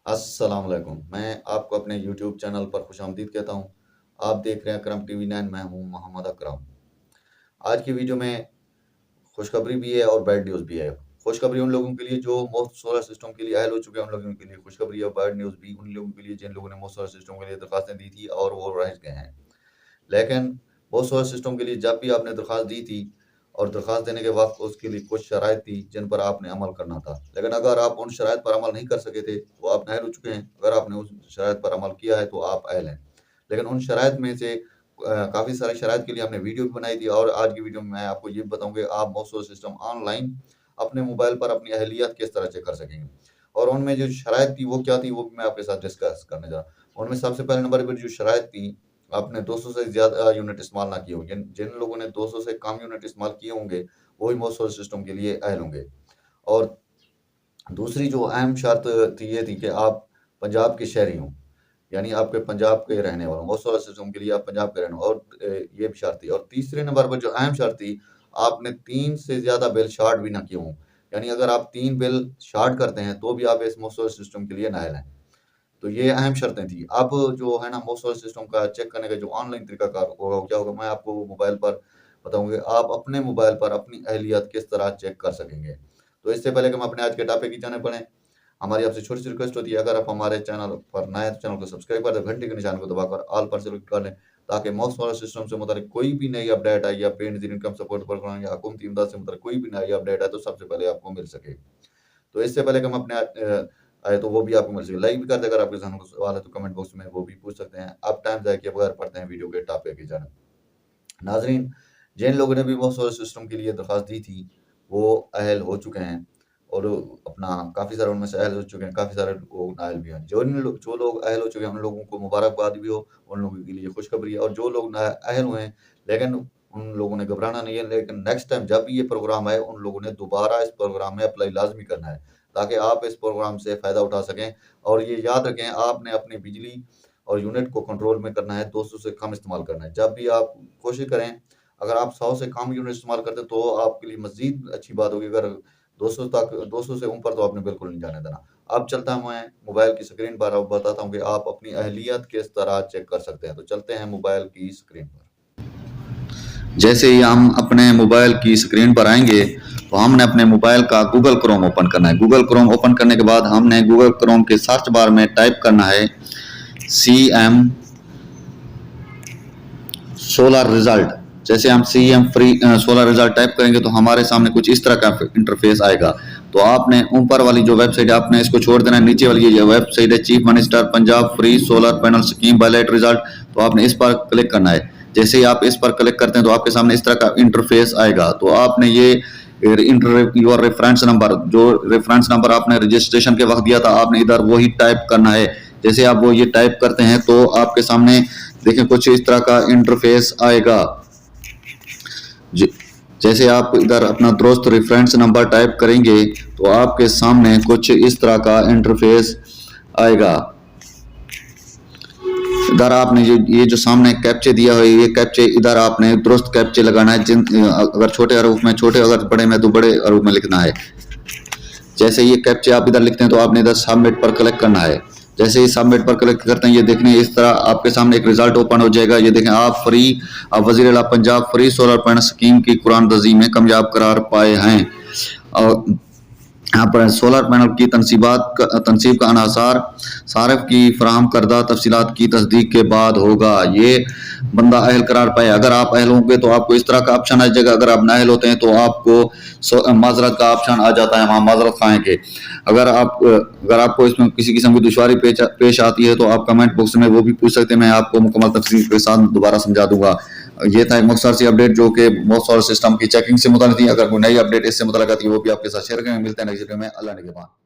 السلام علیکم، میں آپ کو اپنے یوٹیوب چینل پر خوش آمدید کہتا ہوں۔ آپ دیکھ رہے ہیں اکرم ٹی وی 9، میں ہوں محمد اکرم۔ آج کی ویڈیو میں خوشخبری بھی ہے اور بیڈ نیوز بھی ہے۔ خوشخبری ان لوگوں کے لیے جو موسٹ سولر سسٹم کے لیے اہل ہو چکے ہیں، ان لوگوں کے لیے خوشخبری ہے۔ بیڈ نیوز بھی ان لوگوں کے لیے جن لوگوں نے موسٹ سولر سسٹم کے لیے درخواستیں دی تھی اور وہ رہ گئے ہیں۔ لیکن موسٹ سولر سسٹم کے لیے جب بھی آپ نے درخواست دی تھی اور درخواست دینے کے وقت اس کے لیے کچھ شرائط تھی جن پر آپ نے عمل کرنا تھا، لیکن اگر آپ ان شرائط پر عمل نہیں کر سکے تھے تو آپ نااہل ہو چکے ہیں۔ اگر آپ نے اس شرائط پر عمل کیا ہے تو آپ اہل ہیں۔ لیکن ان شرائط میں سے کافی سارے شرائط کے لیے ہم نے ویڈیو بھی بنائی تھی، اور آج کی ویڈیو میں آپ کو یہ بتاؤں گے آپ most solar system on line اپنے موبائل پر اپنی اہلیت کس طرح چیک کر سکیں گے، اور ان میں جو شرائط تھی وہ کیا تھی وہ بھی میں آپ کے ساتھ ڈسکس کرنے جا رہا ہوں۔ ان میں سب سے پہلے نمبر پر جو شرائط تھی، آپ نے 200 سے زیادہ یونٹ استعمال نہ کیے ہوں گے۔ جن لوگوں نے 200 سے کم یونٹ استعمال کیے ہوں گے وہی موسٹ سولر سسٹم کے لیے اہل ہوں گے۔ اور دوسری جو اہم شرط تھی یہ تھی کہ آپ پنجاب کے شہری ہوں، یعنی آپ کے پنجاب کے رہنے والوں۔ موسٹ سولر سسٹم کے لیے آپ پنجاب کے رہنے والوں، اور یہ بھی شرط تھی۔ اور تیسرے نمبر پر جو اہم شرط تھی، آپ نے 3 سے زیادہ بل شارٹ بھی نہ کیے ہوں، یعنی اگر آپ 3 بل شارٹ کرتے ہیں تو بھی آپ اس موسٹ سولر سسٹم کے لیے نااہل ہیں۔ تو یہ اہم شرطیں تھیں۔ اب جو ہے نا موسٹ سولر سسٹم کا چیک کرنے کا جو آن لائن طریقہ کار ہوگا وہ کیا ہوگا، میں آپ کو موبائل پر بتاؤں گا۔ آپ اپنے موبائل پر اپنی اہلیت کس طرح چیک کر سکیں گے۔ تو اس سے پہلے کہ ہم اپنے آج کے ٹاپک کی جانب بڑھیں، ہماری آپ سے چھوٹی سی ریکویسٹ ہوتی ہے، اگر آپ ہمارے چینل پر نئے تو چینل کو سبسکرائب کر دیں، گھنٹی کے نشان کو دبا کر آل پر سلیکٹ کر لیں، تاکہ موسٹ سولر سسٹم سے متعلق کوئی بھی نئی اپڈیٹ آئے یا پے نظیر انکم سپورٹ پروگرام یا حکومتی امداد سے متعلق کوئی بھی نئی اپڈیٹ آئے تو سب سے پہلے آپ کو مل سکے۔ تو اس سے پہلے کہ ہم اپنے آئے تو وہ بھی آپ کو مل سکے، لائک بھی کر دیں۔ اگر آپ کے ذہن کو سوال ہے تو کمنٹ باکس میں وہ بھی پوچھ سکتے ہیں۔ اب ٹائم ضائع کیے بغیر پڑھتے ہیں ویڈیو کے ٹاپک کی جانب۔ ناظرین، جن لوگوں نے بھی موسٹ سولر سسٹم کے لیے درخواست دی تھی وہ اہل ہو چکے ہیں، اور اپنا کافی سارے ان میں سے اہل ہو چکے ہیں، کافی سارے لوگ نااہل بھی ہیں۔ جو لوگ اہل ہو چکے ہیں ان لوگوں کو مبارکباد بھی ہو، ان لوگوں کے لیے خوشخبری ہے۔ اور جو لوگ اہل ہوئے ہیں لیکن ان لوگوں نے گھبرانا نہیں ہے، لیکن نیکسٹ ٹائم جب بھی یہ پروگرام آئے ان لوگوں نے دوبارہ اس پروگرام میں اپلائی لازمی کرنا ہے، تاکہ آپ اس پروگرام سے فائدہ اٹھا سکیں۔ اور یہ یاد رکھیں، آپ نے اپنی بجلی اور یونٹ کو کنٹرول میں کرنا ہے، 200 سے کم استعمال کرنا ہے۔ جب بھی آپ کوشش کریں، اگر آپ 100 سے کم یونٹ استعمال کرتے تو آپ کے لیے مزید اچھی بات ہوگی، اگر 200 سے اوپر تو آپ نے بالکل نہیں جانے دینا۔ اب چلتا ہوں میں موبائل کی سکرین پر، اب بتاتا ہوں کہ آپ اپنی اہلیت کس طرح چیک کر سکتے ہیں۔ تو چلتے ہیں موبائل کی سکرین پر۔ جیسے ہی ہم اپنے موبائل کی سکرین پر آئیں گے تو ہم نے اپنے موبائل کا گوگل کروم اوپن کرنا ہے۔ گوگل کروم اوپن کرنے کے بعد ہم نے گوگل کروم کے سرچ بار میں ٹائپ کرنا ہے CM سولر ریزلٹ۔ جیسے ہم CM سولر ریزلٹ ٹائپ کریں گے تو ہمارے سامنے کچھ اس طرح کا انٹرفیس آئے گا۔ تو آپ نے اوپر والی جو ویب سائٹ ہے آپ نے اس کو چھوڑ دینا ہے۔ نیچے والی یہ ویب سائٹ ہے chief minister Punjab free solar panel scheme بائیلائٹ ریزلٹ، تو آپ نے اس پر کلک کرنا ہے۔ جیسے ہی آپ اس پر کلک کرتے ہیں تو آپ کے سامنے اس طرح کا انٹرفیس آئے گا۔ تو آپ نے یہ یور ریفرنس نمبر، جو ریفرنس نمبر آپ نے رجسٹریشن کے وقت دیا تھا، آپ نے ادھر وہی ٹائپ کرنا ہے۔ جیسے آپ وہ یہ ٹائپ کرتے ہیں تو آپ کے سامنے دیکھیں کچھ اس طرح کا انٹرفیس آئے گا۔ جیسے آپ ادھر اپنا درست ریفرنس نمبر ٹائپ کریں گے تو آپ کے سامنے کچھ اس طرح کا انٹرفیس آئے گا۔ ادھر آپ نے یہ جو سامنے کیپچے دیا ہے، یہ کیپچے ادھر آپ نے درست کیپچے لگانا ہے، اگر چھوٹے حروف میں چھوٹے، اگر بڑے میں تو بڑے حروف میں لکھنا ہے۔ جیسے یہ کیپچے آپ ادھر لکھتے ہیں تو آپ نے ادھر سبمٹ پر کلک کرنا ہے۔ جیسے ہی سبمٹ پر کلک کرتے ہیں یہ دیکھیں اس طرح آپ کے سامنے ایک ریزلٹ اوپن ہو جائے گا۔ یہ دیکھیں آپ وزیر اعلیٰ Punjab free solar panel scheme کی قراردادی میں کامیاب قرار پائے ہیں۔ اور یہاں پر سولر پینل کی تنصیب کا انحصار صارف کی فراہم کردہ تفصیلات کی تصدیق کے بعد ہوگا۔ یہ بندہ اہل قرار پائے۔ اگر آپ اہل ہوں گے تو آپ کو اس طرح کا آپشن آ جائے گا، اگر آپ نااہل ہوتے ہیں تو آپ کو معذرت کا آپشن آ جاتا ہے، وہاں معذرت خواہیں کے۔ اگر آپ کو اس میں کسی قسم کی دشواری پیش آتی ہے تو آپ کمنٹ باکس میں وہ بھی پوچھ سکتے ہیں، میں آپ کو مکمل تفصیل کے ساتھ دوبارہ سمجھا دوں گا۔ یہ تھا ایک مختصر سی اپڈیٹ جو کہ موسٹ سولر سسٹم کی چیکنگ سے متعلق تھی۔ اگر کوئی نئی اپڈیٹ اس سے متعلق آتی ہے وہ بھی آپ کے ساتھ شیئر کریں گے۔ ملتے ہیں نیکسٹ ویڈیو میں۔ اللہ نگہبان۔